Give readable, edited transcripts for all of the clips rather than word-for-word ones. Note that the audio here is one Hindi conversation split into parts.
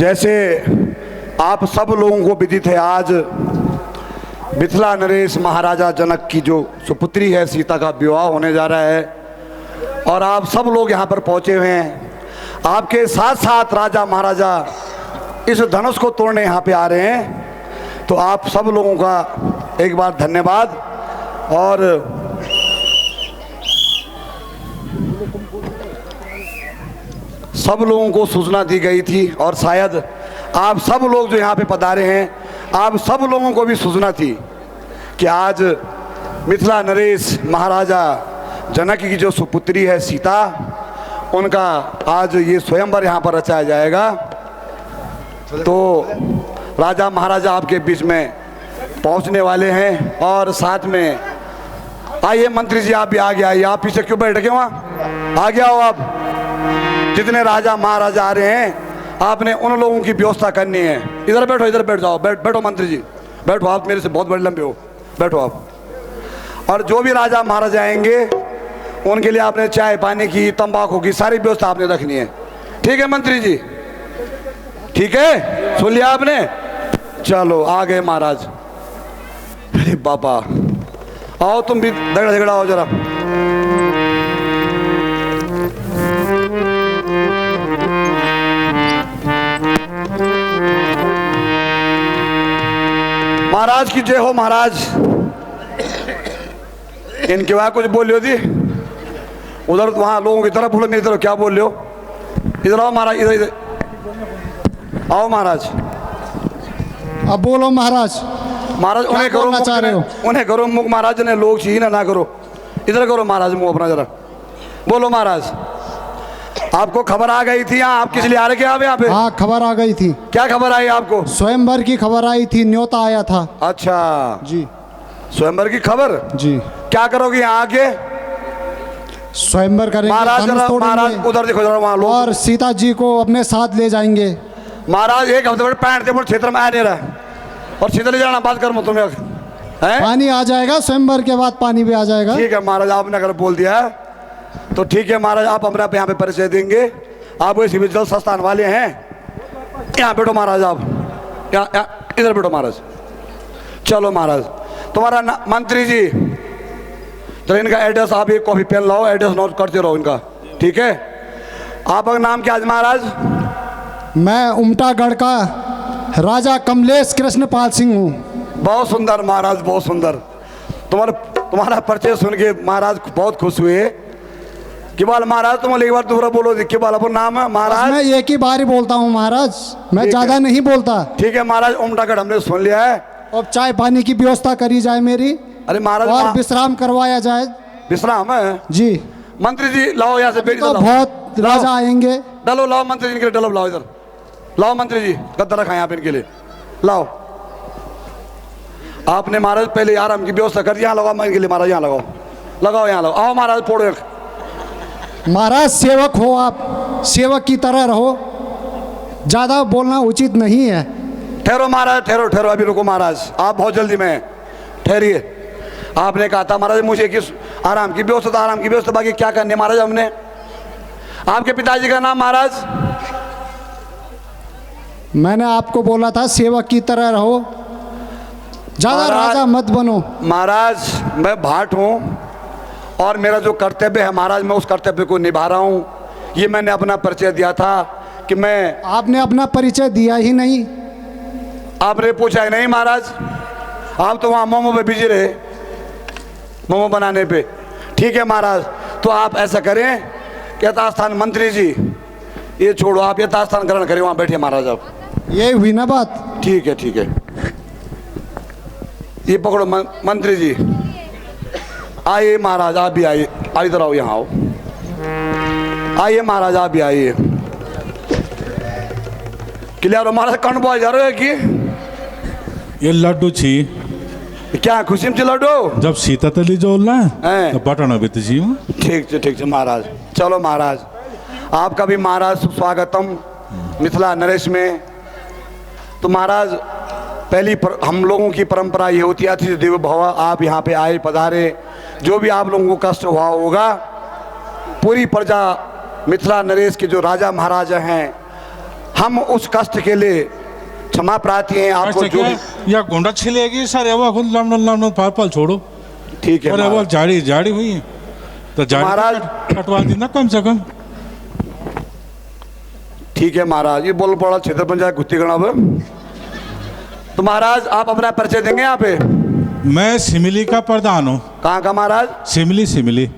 जैसे आप सब लोगों को विदित है, आज मिथिला नरेश महाराजा जनक की जो सुपुत्री है सीता का विवाह होने जा रहा है और आप सब लोग यहाँ पर पहुँचे हुए हैं। आपके साथ साथ राजा महाराजा इस धनुष को तोड़ने यहाँ पे आ रहे हैं, तो आप सब लोगों का एक बार धन्यवाद। और सब लोगों को सूचना दी गई थी और शायद आप सब लोग जो यहाँ पे पधारे हैं, आप सब लोगों को भी सूचना थी कि आज मिथिला नरेश महाराजा जनक की जो सुपुत्री है सीता, उनका आज ये स्वयंवर यहाँ पर रचाया जाएगा। तो राजा महाराजा आपके बीच में पहुँचने वाले हैं और साथ में आइए मंत्री जी, आप भी आगे आइए। आप पीछे क्यों बैठ गए, वहाँ आगे आओ। आप जितने राजा महाराजा आ रहे हैं, आपने उन लोगों की व्यवस्था करनी है। इधर बैठो, इधर बैठ जाओ, बैठो मंत्री जी, बैठो। आप मेरे से बहुत बड़े लंबे हो, बैठो आप। और जो भी राजा महाराजा आएंगे उनके लिए आपने चाय पानी की, तंबाकू की सारी व्यवस्था आपने रखनी है। ठीक है मंत्री जी, ठीक है, सुन लिया आपने। चलो आ गए महाराज। अरे बाबा, आओ तुम भी झगड़ा झगड़ा हो जरा। महाराज की जय हो। महाराज इनके वहां कुछ बोल रही थी, उधर वहां लोगों की तरफ बोलो, मेरी तरफ क्या बोल रहे हो। इधर आओ महाराज, इधर इधर आओ महाराज। अब बोलो महाराज। महाराज उन्हें करो, उन्हें करो मुख महाराज ने, लोग चाहिए ना करो। इधर करो महाराज मुंह अपना जरा, बोलो महाराज। आपको खबर आ गई थी यहाँ, आप किस लिए आ रहे थे आप यहाँ पे? हाँ खबर आ गई थी। क्या खबर आई आपको? स्वयंवर की खबर आई थी, न्योता आया था। अच्छा जी, स्वयंवर की खबर जी। क्या करोगे यहाँ आके? स्वयंवर करेंगे महाराज। महाराज उधर देखो जरा, वहाँ लोग और सीता जी को अपने साथ ले जाएंगे। महाराज एक हफ्ते बड़े पैंट से क्षेत्र में आ नहीं रहा और सीधा ले जाना बात कर तुम्हें है? पानी आ जाएगा, स्वयंवर के बाद पानी भी आ जाएगा। ठीक है महाराज, आपने अगर बोल दिया तो ठीक है महाराज। आप अपने यहाँ पे परिचय देंगे, आप वैसे भी जल संस्थान वाले हैं। यहाँ बैठो महाराज, आप यहाँ इधर बैठो महाराज। चलो महाराज, तुम्हारा मंत्री जी तो इनका एड्रेस, आप एक कॉपी पेन लाओ, एड्रेस नोट करते रहो इनका, ठीक है। आपका नाम क्या है महाराज? मैं उमटागढ़ का राजा कमलेश कृष्णपाल सिंह हूँ। बहुत सुंदर महाराज, बहुत सुंदर। तुम्हारा परिचय सुन के महाराज बहुत खुश हुए। कि बाल महाराज तुम एक बार दोबारा बोलो, कि बाल अपन नाम है महाराज? मैं एक ही बार ही बोलता हूँ महाराज, मैं ज्यादा नहीं बोलता। ठीक है महाराज, उमटागढ़ हमने सुन लिया है। अब चाय पानी की व्यवस्था करी जाए मेरी। अरे महाराज, और विश्राम करवाया जाए। विश्राम है जी। मंत्री जी लाओ यहाँ से बेटी, तो बहुत राजा आएंगे। डलो लाओ मंत्री जी इनके लिए, डलो लाओ इधर लाओ मंत्री जी, गद्दा रखा यहाँ पे इनके लिए, लाओ। आपने महाराज पहले आराम की व्यवस्था कर दी। यहाँ लगाओ इनके लिए महाराज, यहाँ लगाओ, लगाओ यहाँ लगाओ। आओ महाराज फोड़ो। महाराज सेवक हो आप, सेवक की तरह रहो, ज्यादा बोलना उचित नहीं है। ठहरो महाराज, ठहरो ठहरो, अभी रुको महाराज, आप बहुत जल्दी में ठहरिए। आपने कहा था महाराज मुझे किस आराम की व्यवस्था, आराम की व्यवस्था, बाकी क्या करने महाराज हमने। आपके पिताजी का नाम महाराज? मैंने आपको बोला था सेवक की तरह रहो, ज्यादा राजा मत बनो। महाराज मैं भाट हूँ और मेरा जो कर्तव्य है महाराज, मैं उस कर्तव्य को निभा रहा हूँ। ये मैंने अपना परिचय दिया था कि मैं। आपने अपना परिचय दिया ही नहीं। आपने पूछा ही नहीं महाराज, आप तो वहाँ मोमो पे बिजी रहे, मोमो बनाने पे। ठीक है महाराज, तो आप ऐसा करें कि यथास्थान मंत्री जी, ये छोड़ो, आप यथास्थान ग्रहण करें, वहाँ बैठिए महाराज आप। ये हुई ना बात? ठीक है ठीक है, ये पकड़ो मंत्री जी। आइए महाराज, आप भी आइए, इधर आओ, यहाँ आओ। आइए महाराज, आप भी आइए। क्लियर हो महाराज? कौन बोल जा रहे हो कि ये लड्डू छी? क्या खुशी में लड्डू? जब सीता तली जोलना है बटन भी छी। ठीक है महाराज। चलो महाराज, आपका भी महाराज स्वागतम मिथिला नरेश में। तो महाराज पहली हम लोगों की परंपरा ये होती है अतिथि देवो भव। आप यहाँ पे आए, पधारे, जो भी आप लोगों को कष्ट हुआ होगा, पूरी प्रजा मिथिला नरेश के जो राजा महाराजा हैं हम उस कष्ट के लिए क्षमा प्रार्थी हैं आपको जो या गुंडा छिलेगी सर एवा खुद लामन पाल छोड़ो। ठीक है अरे वो झाड़ी झाड़ी हुई है तो झाड़ी महाराज कटवा दी ना कम से कम। ठीक है महाराज, ये बोल पड़ा क्षेत्र पंचायत गुत्ती गणा पर। तो महाराज आप अपना परिचय देंगे यहाँ पे? मैं सिमली का प्रधान हूँ। कहाँ का महाराज? सिमली सिमली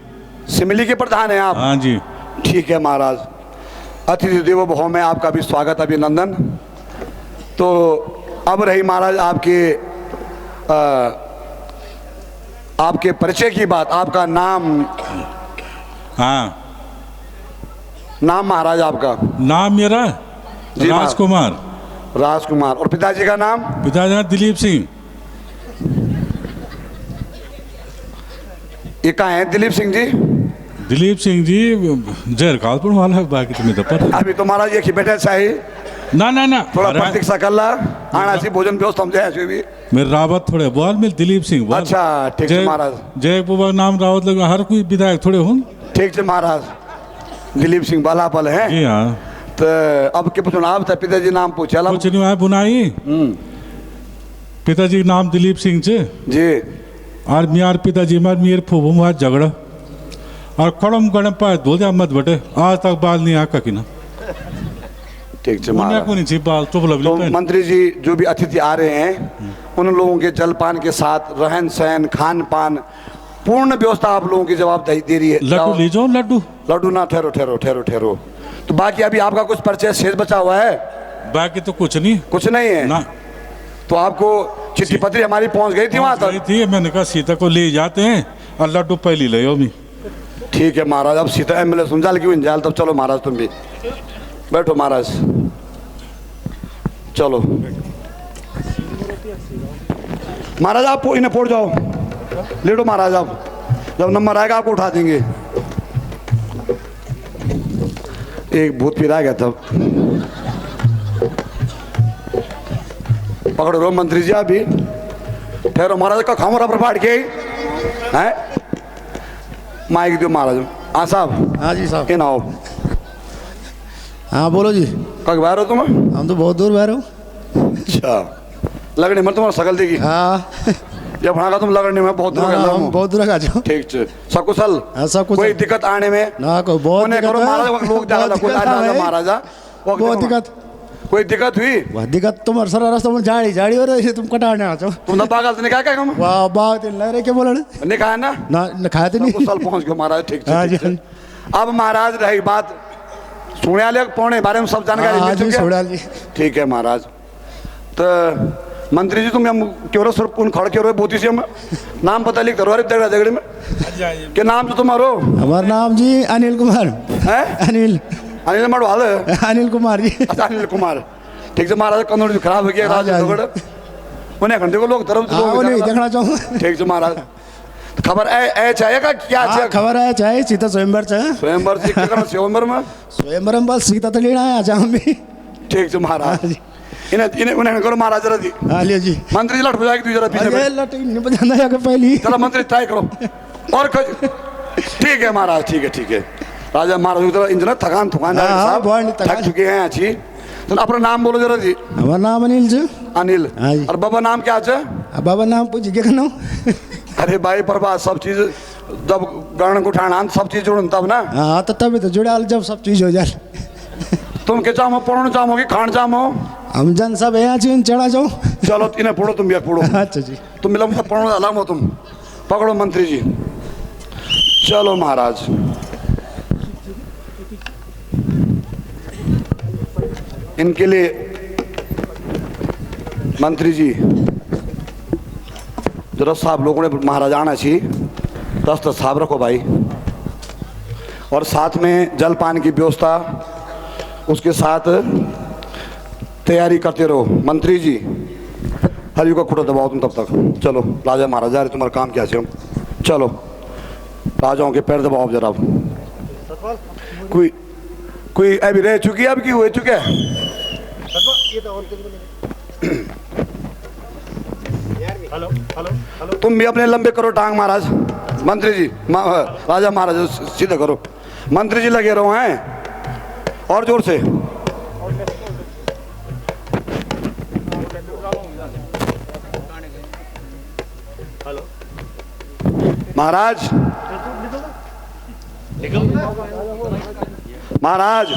सिमली के प्रधान हैं आप? हाँ जी। ठीक है महाराज, अतिथि देवो भव में आपका भी स्वागत अभिनंदन। तो अब रही महाराज आपके परिचय की बात। आपका नाम? हाँ नाम महाराज आपका? नाम मेरा राजकुमार। राजकुमार। और पिताजी का नाम? पिताजी दिलीप सिंह। ये कहाँ है दिलीप सिंह जी? दिलीप सिंह जी जहर कालपुर वाला है, बाकी तुम्हें तो पता। अभी तो महाराज एक ही बैठे चाहिए ना ना ना थोड़ा प्रतीक्षा कर ला आना सी भोजन व्यवस्था समझे ऐसे भी मेरे रावत थोड़े बोल मिल दिलीप सिंह बोल। अच्छा ठीक है महाराज। जय बाबा नाम रावत लगा हर कोई विधायक थोड़े हूँ। ठीक है महाराज, दिलीप सिंह बाला पल है जी। हाँ तो अब के पूछो आप पिताजी नाम पूछा कुछ नहीं है बुनाई। पिताजी नाम दिलीप सिंह जी। और मेरे पिताजी मार मेरे फूफू मार झगड़ा और कड़म गड़म पाए धो दिया मत बटे आज तक बाल नहीं आका की ना। ठीक है तो मंत्री जी जो भी अतिथि आ रहे हैं उन लोगों के जलपान के साथ रहन सहन खान पान पूर्ण व्यवस्था आप लोगों की जवाब दे रही है। लड्डू ले जाओ। लड्डू लड्डू ना ठहरो ठहरो ठहरो ठहरो। तो बाकी अभी आपका कुछ परिचय शेष बचा हुआ है? बाकी तो कुछ नहीं। कुछ नहीं है ना। तो आपको चिट्ठी पत्री हमारी पहुंच गई थी वहां तक? थी मैंने कहा सीता को ले जाते हैं और लड्डू पहली ले आओ। ठीक है महाराज, अब सीता एमएलए सुनजाल क्यों इंजाल तब चलो महाराज तुम भी बैठो महाराज चलो। महाराज आप इन्हें पोड़ जाओ लेटो महाराज, आप जब नंबर आएगा आपको उठा देंगे। एक भूत पिरा गया तब पकड़ो रो मंत्री जी अभी ठहरो महाराज का खामो रबर फाड़ के हैं माइक दो महाराज। हाँ साहब। हाँ जी साहब। इन आओ। हाँ बोलो जी। कब बाहर हो तुम? हम तो बहुत दूर बाहर हो। अच्छा लगने में तुम्हारा सकल देगी। हाँ जब का तुम लगने में बहुत दूर हम बहुत दूर का जाओ। ठीक है सकुशल? हाँ सब कोई दिक्कत आने में ना कोई बहुत करो महाराज लोग महाराजा बहुत दिक्कत कोई दिक्कत हुई? वह दिक्कत तुम्हारे सारा रास्ता में झाड़ी झाड़ी हो रही है तुम कटाने आ जाओ। तुम ना पागल ने क्या हम वाह बात लग रहे क्या बोलने ने कहा ना ना खाए थे नहीं कुशल पहुंच गए महाराज। ठीक है अब महाराज रही बात सुनियाले पौने बारे में सब जानकारी मिल चुकी है। ठीक है महाराज। तो मंत्री जी तुम हम क्यों सर कौन खड़ क्यों बोती से हम नाम पता लिख दरो दगड़ा दगड़े में क्या नाम तो तुम्हारो? हमारा नाम जी अनिल कुमार है। अनिल अनिल मडवाल अनिल कुमार जी। अच्छा अनिल कुमार। ठीक है महाराज कन्नौड़ खराब हो गया राज उन्हें घंटे को लोग तरफ देखना चाहूँ। ठीक है महाराज खबर है चाहेगा क्या चाहिए? खबर है चाहे सीता स्वयंवर चाहे स्वयंवर से स्वयंवर में स्वयंवर में बस सीता तो लेना है अच्छा हम भी। ठीक है महाराज इन्हें इन्हें उन्हें करो महाराज जरा दी। हाँ लियो जी। मंत्री लट बजाएगी तू जरा पीछे लट नहीं बजाना है पहली चलो मंत्री ट्राई करो और ठीक है महाराज ठीक है राजा महाराज की इंजन थकान थक चुके हैं अच्छी। तो अपना नाम बोलो जरा जी। हमारा नाम अनिल जी। अनिल और बाबा नाम क्या है? बाबा नाम पूछ के कहना। अरे भाई पर सब चीज जब गण उठाना सब चीज जोड़न तब ना। हाँ तो तभी तो जुड़ा जब सब चीज हो जाए। तुम के चाहो पढ़ना चाहो कि खान चाहो? हम जन सब यहाँ चीन चढ़ा जाओ। चलो इन्हें पढ़ो तुम भी पढ़ो। अच्छा जी तुम मिलो पढ़ो अलग हो तुम पकड़ो मंत्री जी। चलो महाराज इनके लिए मंत्री जी जरा साहब लोगों ने महाराज आना चाहिए। दस्त साहब रखो भाई और साथ में जलपान की व्यवस्था उसके साथ तैयारी करते रहो। मंत्री जी हर का खुटा दबाओ तुम तब तक। चलो राजा महाराजा रे तुम्हारा काम क्या है? चलो राजाओं के पैर दबाओ जरा। कोई अभी रह चुकी है अब की हो चुका है? तुम भी अपने लंबे करो टांग महाराज। मंत्री जी राजा महाराज सीधा करो। मंत्री जी लगे रहो हैं और जोर से महाराज, महाराज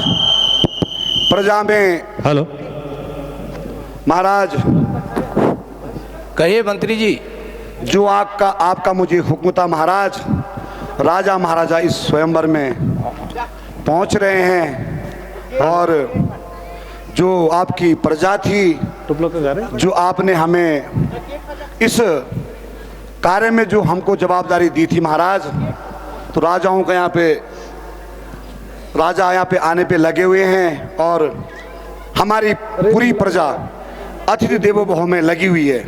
प्रजा में, हेलो, महाराज कहिए मंत्री जी। जो आपका मुझे हुक्म था महाराज, राजा महाराजा इस स्वयंवर में पहुंच रहे हैं और जो आपकी प्रजा थी, जो आपने हमें इस कार्य में जो हमको जवाबदारी दी थी महाराज, तो राजाओं का राजा यहाँ पे आने पे लगे हुए हैं और हमारी पूरी प्रजा अतिथि देवो भव में लगी हुई है।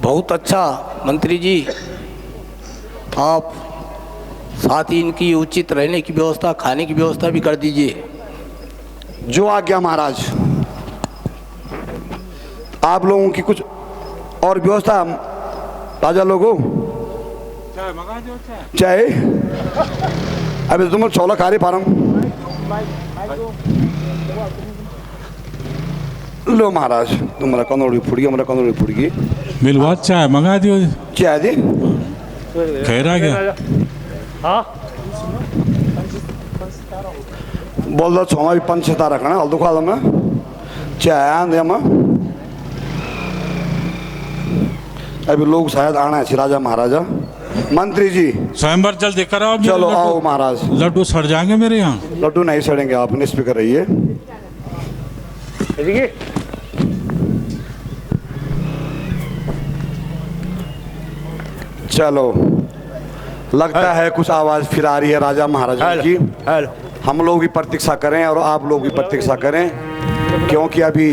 बहुत अच्छा मंत्री जी, आप साथ ही इनकी उचित रहने की व्यवस्था, खाने की व्यवस्था भी कर दीजिए। जो आज्ञा महाराज। आप लोगों की कुछ और व्यवस्था राजा लोगों? चाय अभी तुम चौला खा रही पारम लो महाराज, तुम्हारा कंदोड़ी फुटगी, हमारा कंदोड़ी फुटगी मिलवा चाय मंगा दियो। चाय दी खैर आ गया। बोल दो छोमा भी 5-6 तारा रखना हल्दू खा लो मैं चाय आंदे मैं। अभी लोग शायद आना है राजा महाराजा। मंत्री जी स्वयंवर जल्दी कराओ। चलो आओ महाराज। लड्डू सड़ जाएंगे मेरे यहाँ। लड्डू नहीं सड़ेंगे, आप निस्फिक्र रहिए। चलो लगता है कुछ आवाज फिर आ रही है राजा महाराजा की। हम लोग भी प्रतीक्षा करें और आप लोग भी प्रतीक्षा करें, क्योंकि अभी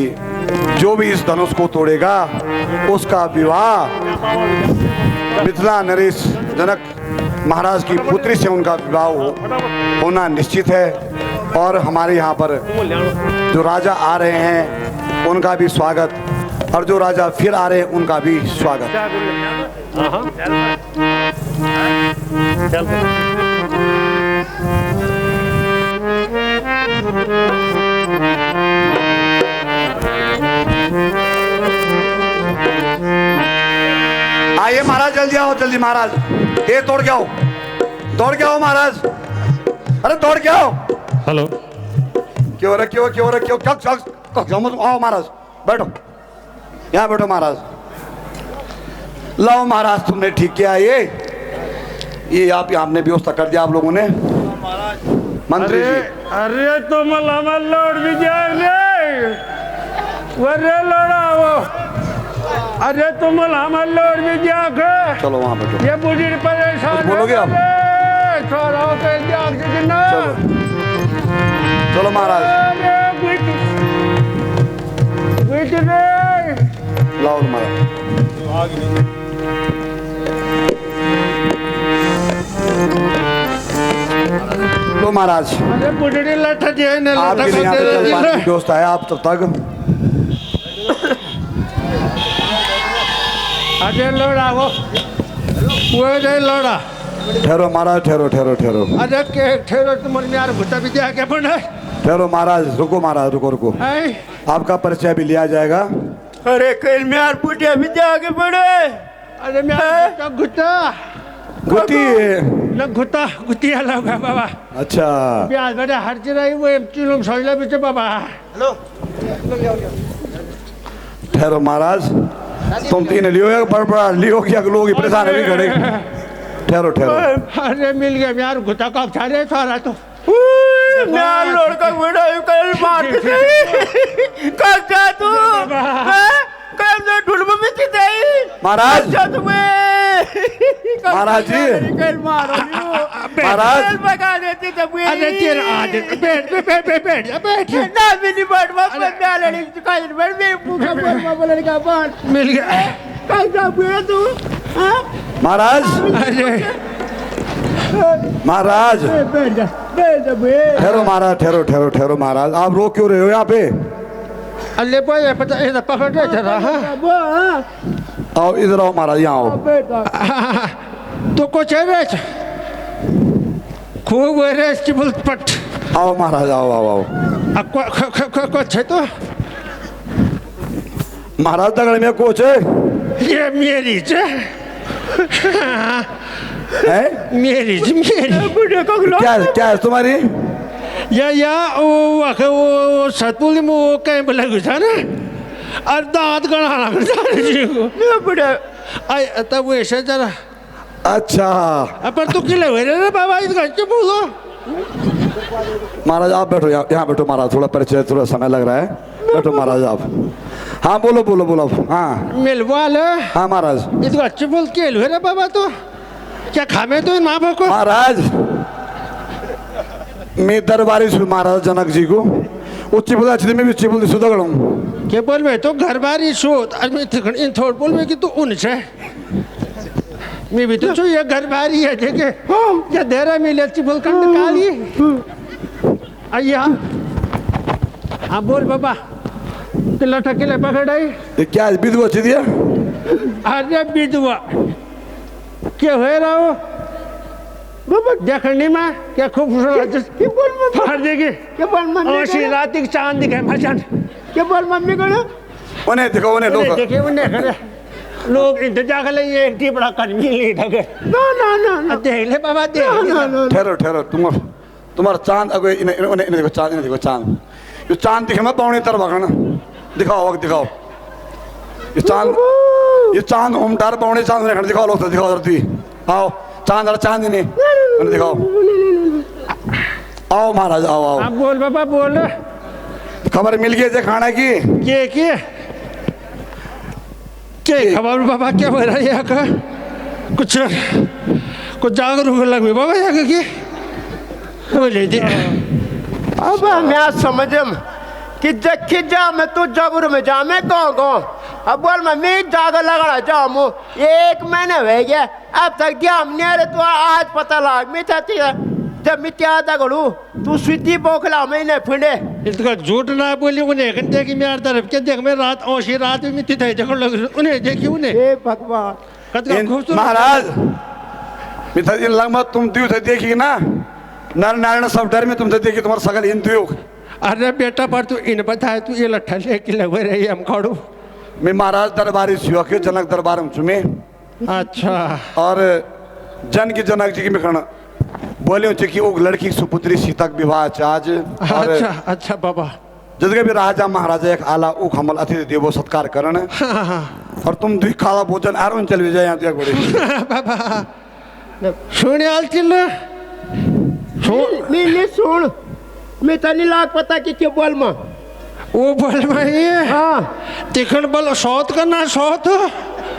जो भी इस धनुष को तोड़ेगा उसका विवाह मिथिला नरेश जनक महाराज की पुत्री से उनका विवाह होना निश्चित है। और हमारे यहाँ पर जो राजा आ रहे हैं उनका भी स्वागत, और जो राजा फिर आ रहे हैं उनका भी स्वागत। आइए महाराज, जल्दी आओ, जल्दी महाराज। ये दौड़ के आओ, दौड़ के आओ महाराज, अरे दौड़ के आओ। हेलो, क्यों रे क्यों क्यों रे क्यों क्या आओ महाराज, बैठो यहाँ बैठो महाराज। लाओ महाराज, तुमने ठीक किया। ये आप आपने व्यवस्था कर दिया आप लोगों ने मंत्री जी। अरे तुम लौट भी जाएंगे, अरे लड़ाओ, अरे तुम लौट भी जाके। चलो वहाँ बैठो। ये बुढ़ी परेशान बोलोगे आप? चलो चलो महाराज, लाओ महाराज। लो महाराज, अरे बुढ़ी लठ जी आपके लिए यहाँ पे जलपान की व्यवस्था है, आप तब तक। अरे लोड़ा वो रे लोड़ा। ठहरो महाराज, ठहरो ठहरो ठहरो। अरे के ठहरो, तुम्हारे यार भुता भी जाके बने। ठहरो महाराज, रुको महाराज, रुको रुको। आपका परिचय भी लिया जाएगा। अरे कल में यार पुटिया भी जाके पड़े। अरे मैं घुटा गुटी न घुटा गुटिया लगा बाबा। अच्छा, ब्याज बड़ा हर चिराई वो चिलों सोइला बिचे बाबा। हेलो, ठहरो महाराज, तुम तीन लियो या बड़ा लियो कि लोग परेशान भी खड़े। ठहरो ठहरो। अरे मिल गया यार, घुटा का छा रहे सारा तो यार लड़का बड़ा कल मार के कब जा तू कब जा ढूंढ में कितने महाराज। जा तुम्हें महाराज जी, कल मारो महाराज भगा देते तब। अरे तेरा आदत बैठ बैठ बैठ बैठ बैठ ना मिली बैठ वापस ना लड़ी का बैठ मेरे पूछा पर लड़का बात मिल गया। कब जा बुआ तू महाराज। अरे महाराज ठहरो महाराज, ठहरो ठहरो ठहरो महाराज। आप रो क्यों रहे हो यहाँ पे? अल्ले बोले पता ये पकड़ के चला। हाँ आओ इधर आओ महाराज, यहाँ आओ। तो कुछ है बेच खूब रेस की बुलपट। आओ महाराज, आओ आओ आओ। कुछ है तो महाराज दगड़ में कोच है। ये मेरी है मेरी जी मेरी बुढ़े को लो क्या है तुम्हारी? या वो सतपुल में वो कहीं पे लग था ना और दांत गड़ा लगता है जी को ना बुढ़े आई तब वो ऐसे जरा अच्छा पर तू किले हुए रे बाबा इधर क्यों बोलो महाराज आप बैठो, यहाँ बैठो महाराज, थोड़ा परिचय, थोड़ा समय लग रहा है, बैठो महाराज आप। हाँ बोलो बोलो बोलो। हाँ मिलवाल हाँ महाराज। इधर अच्छे बोल के हुए रे बाबा तो क्या खामे तो इन माँ बाप को महाराज मैं दरबारी हूँ महाराज जनक जी को उच्ची बोला अच्छी में भी उच्ची बोलती सुधा गड़ा के बोल में तो घर बारी शोध आज मैं इन थोड़ बोल में कि तू उनसे मैं भी तो छू ये घर बारी है देखे क्या देरा मिले अच्छी बोल कर निकाली आइया हाँ बोल बाबा किला ठकिले पकड़ाई ये क्या विधवा अच्छी दिया? अरे विधवा क्या हो रहा हो बाबा देखने में क्या खूबसूरत क्या बोल मम्मी फाड़ देगी क्या बोल मम्मी और सी रात की चांद दिखे मचान क्या बोल मम्मी को ना उन्हें देखो उन्हें लोग देखे उन्हें खड़े लोग इंतजार कर लेंगे एक टीपड़ा कर मिल ढके ना देख ले बाबा देख ले ठहरो ठहरो तुम्हारा चांद अगो इन्हें देखो चांद, इन्हें देखो चांद, ये चांद दिखे मैं पौने तरफ आना दिखाओ वक्त दिखाओ ये चांद उमटार पौने चांद ने दिखाओ लोग दिखाओ धरती आओ चांद और चांद इन्हें दिखाओ आओ महाराज आओ आओ। अब बोल बाबा बोल खबर मिल गई खाना की के खबर बाबा क्या हो रहा है यहाँ का कुछ जागरूक लग बाबा यहाँ की बोले दे अब मैं समझम कि जखी जा मैं तू जबुर में जा मैं गाँव अब बोल मम्मी जागर लगा जामू 1 महीने हो गया अब तक दिया हमने अरे तू आज पता लग मैं चाहती है जब मैं क्या था करूँ तू स्वीटी बोखला मैंने फिंडे इसका झूठ ना बोली उन्हें घंटे की मेरे तरफ क्या देख मैं रात औशी रात में मिट्टी थे देखो लग उन्हें देखी उन्हें हे भगवान कतका खूबसूरत महाराज मिथा जी लगभग तुम दियो थे देखी ना नर नारायण सब डर में तुमसे देखी तुम्हारा सगल इन दियो। अरे बेटा पर तू इन बताए तू ये लट्ठा लेके लगे रही हम खाड़ू मैं महाराज दरबारी छियो के जनक दरबार में चुमे अच्छा और जन की जनक जी की मैं कहना बोले कि वो लड़की की सुपुत्री सीता का विवाह आज और अच्छा बाबा जदके भी राजा महाराजा एक आला उख हमल अतिथि देवो सत्कार करण और तुम दुई खाला भोजन आरोन चल जाए यहाँ तक बड़े बाबा सुने आल चिल्ल नहीं सुन मैं तनी लाग पता कि क्या बोल मां वो बोल भाई हाँ तिखण बोल सौत करना सौत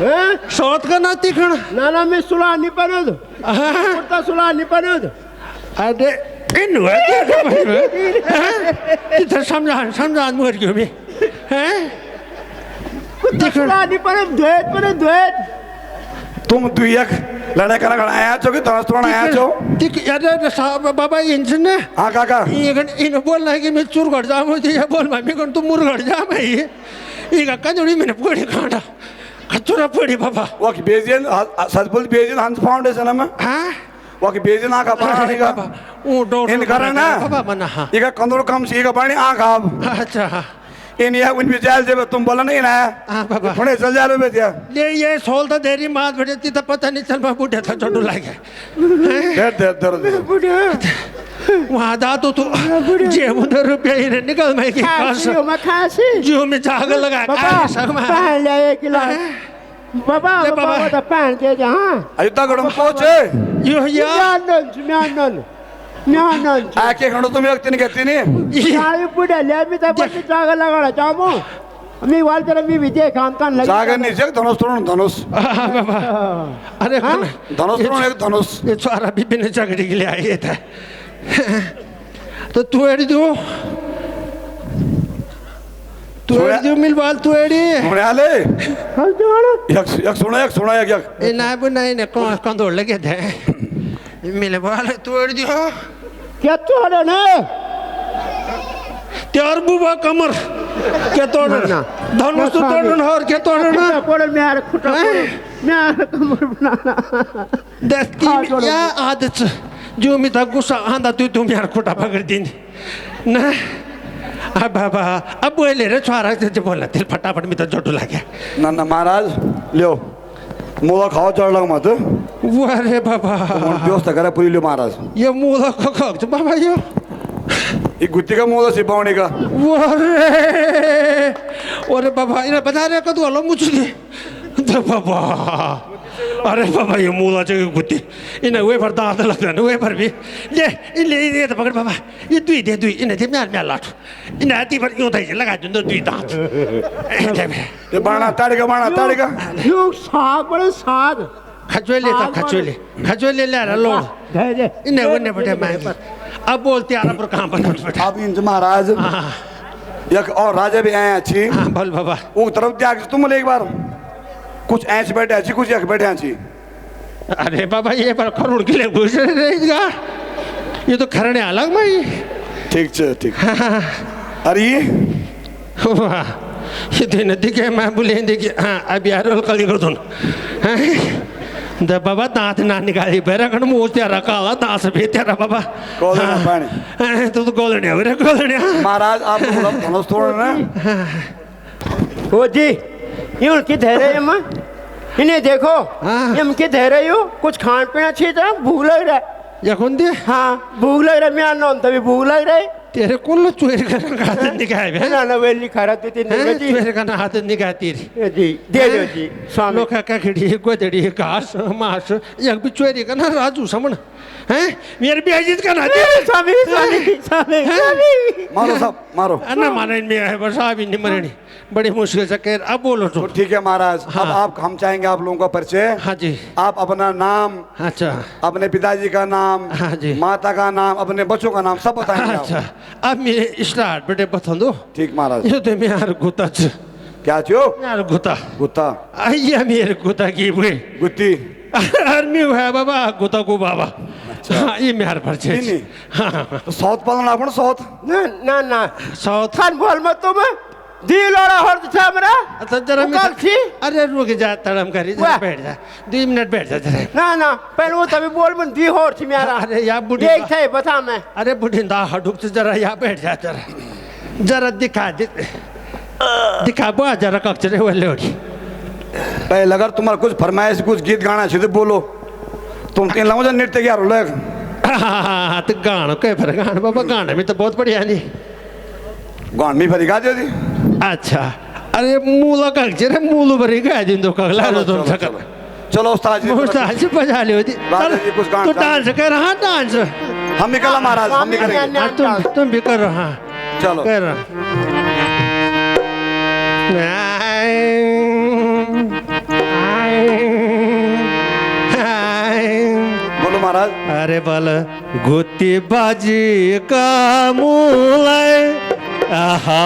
हैं सौत करना तिखण ना मैं सुला नहीं पनद कुर्ता सुला नहीं पनद अरे इन इधर समझा मर गयो मैं हैं कुर्ता सुला नहीं पनद द्वैत तुम दुई एक लड़ाई करा आया छो कि दोस्त आया छो अरे बाबा इनसे ने हाँ काका इन बोलना है कि मैं चूर घट जा मुझे बोल मम्मी कौन तू मुर घट जा मैं ये कंजोड़ी मैंने पड़ी कांटा खचुरा पड़ी बाबा वो की बेजियन सतपुल बेजियन हंस फाउंडेशन में हाँ वो की बेजियन आका पानी का वो डोर इन करा ना बाबा मना हाँ ये का कंदोड़ कम सी का पानी आँख आप अच्छा इन यह उन विचार जब तुम बोला नहीं ना हाँ बाबा थोड़े चल जा रहे बेटिया ले ये सोल तो देरी मात बैठे थी तो पता नहीं चल बूढ़े था छोटू लागे वहाँ दा तो जेब उधर रुपया ही निकल मैं की खासी जो में जाग लगा पहन ले 1 किलो बाबा बाबा तो पहन के जहाँ अयोध्या गढ़ में पहुंचे यो या म्यानन आके खड़ो तुम एक दिन कहती नहीं यार बुढ़े ले भी तो बच्चे जाग लगा जामो मैं वाल तेरा मैं विजय खान कान लगा जागर नहीं जग धनुष तोड़ो धनुष अरे धनुष तोड़ो एक धनुष ये सारा भी बिना झगड़े के लिए आए थे तो तू एड़ी दो मिलवाल तू एड़ी होने आले हाँ जाना एक सुना एक ये ना बुनाई ने कौन दौड़ लगे थे मिलवाल तू एड़ी दो क्या तोड़े ना त्यार बुबा कमर क्या तोड़ना धनुष तो तोड़ना और क्या तोड़ना पड़े मेरे खुटा मेरे कमर बनाना दस की या आदत जो मैं था गुस्सा आंधा तू मेरा खुटा पकड़ दी ना अब बाबा अब बोले रे छुआरा से बोला दिल फटाफट में तो जोटू लग गया ना महाराज लियो मोला खाओ चढ़ लग मत अरे बाबा व्यवस्था करा पूरी लो महाराज ये मूला को खर्च बाबा यो ये गुत्ती का मोला सिपावने का अरे बाबा इन्हें बता रहे कदू हलो मुझे तो बाबा अरे बाबा ये मूला चाहिए गुत्ती इन्हें वे पर दांत लगता है वे पर भी ये तो पकड़ बाबा ये दुई इन्हें जब म्यार लाट इन्हें आती पर यूं था लगा दूँ दुई दांत ये बाणा ताड़ेगा यो साग बड़े साग खचोले ले रहा लोड इन्हें वन्ने बटे मैं अब बोलते आ रहा पर कहाँ पर अब इन महाराज एक और राजा भी आए अच्छी हाँ बोल बाबा वो तरफ जाके तुम एक बार कुछ ऐसे बैठे अच्छी कुछ एक बैठे अच्छी अरे बाबा ये पर करोड़ के लिए घुस रहेगा ये तो खरने अलग में ही ठीक अरे ये तो नदी के मैं बोले देखिए हाँ अब यार कल कर दो द बाबा दांत ना निकाली बेरा कण मुंह तेरा काला दांत भी तेरा बाबा गोलने पानी तू तो गोलने अरे गोलने महाराज आप धनुष तोड़ ना ओ जी ये उनकी धैर्य है माँ इन्हें देखो ये उनकी धैर्य हो कुछ खान पीना चाहिए था भूख लग रहा है या कौन दे हाँ भूख लग रहा है मैं नॉन तभी भूख लग रहा है तेरे को लो चुहेर का हाथ निकाय बे ना वेली खा रहा तीन जी चुहेर का हाथ निकाय तेरी जी दे दो जी स्वामी लोग का खड़ी गोदड़ी घास मांस एक भी चुहेरी का ना राजू समन हैं मेरे भी अजीत का ना स्वामी मारो सब मारो अन्ना मारे में है बस अभी नहीं मरनी बड़ी मुश्किल से कह अब बोलो तो ठीक है महाराज अब आप हम चाहेंगे आप लोगों का परिचय हाँ जी आप अपना नाम अच्छा अपने पिताजी का नाम हाँ जी माता का नाम अपने बच्चों का नाम सब बताएंगे अच्छा अब मैं स्टार्ट बेटे बता दो ठीक महाराज ये तो मैं यार गुता क्या चो यार गुता गुत्ता आइए मेरे गुता की हुए गुत्ती आर्मी है बाबा गुता को बाबा हाँ ये मेरे परिचय हाँ तो साउथ पालन अपन साउथ ना साउथ खान बोल मत तुम दिल और हर्द था मेरा अच्छा जरा उकाल थी अरे रुक जा तड़म करी जरा बैठ जा 2 मिनट बैठ जा जरा ना पहले वो तभी बोल मन दी हो थी मेरा अरे यार बुढ़ी देख थे बता मैं अरे बुढ़िंदा हडुक से जरा यहाँ बैठ जा जरा दिखा बो जरा कक्चरे वाले होड़ी पहले अगर तुम्हारा कुछ फरमाइश कुछ गीत गाना सीधे बोलो तुम तीन लोगों से नृत्य क्या रोल हाँ तो गाना कह फिर गाना बाबा गाना में तो बहुत बढ़िया नहीं गान में फिर गा दे अच्छा अरे मूला कक्चरे मूलू भरी गा दिन तो कगला तुम सकल चलो उस्ताद जी उस्ताद जी बजा लियो दी राजा जी कुछ गाना तू डांस कर हाँ डांस हम भी कला महाराज हम भी करेंगे हाँ तुम भी करो हाँ चलो कर बोलो महाराज अरे बल गुत्ती बाजी का मूल आहा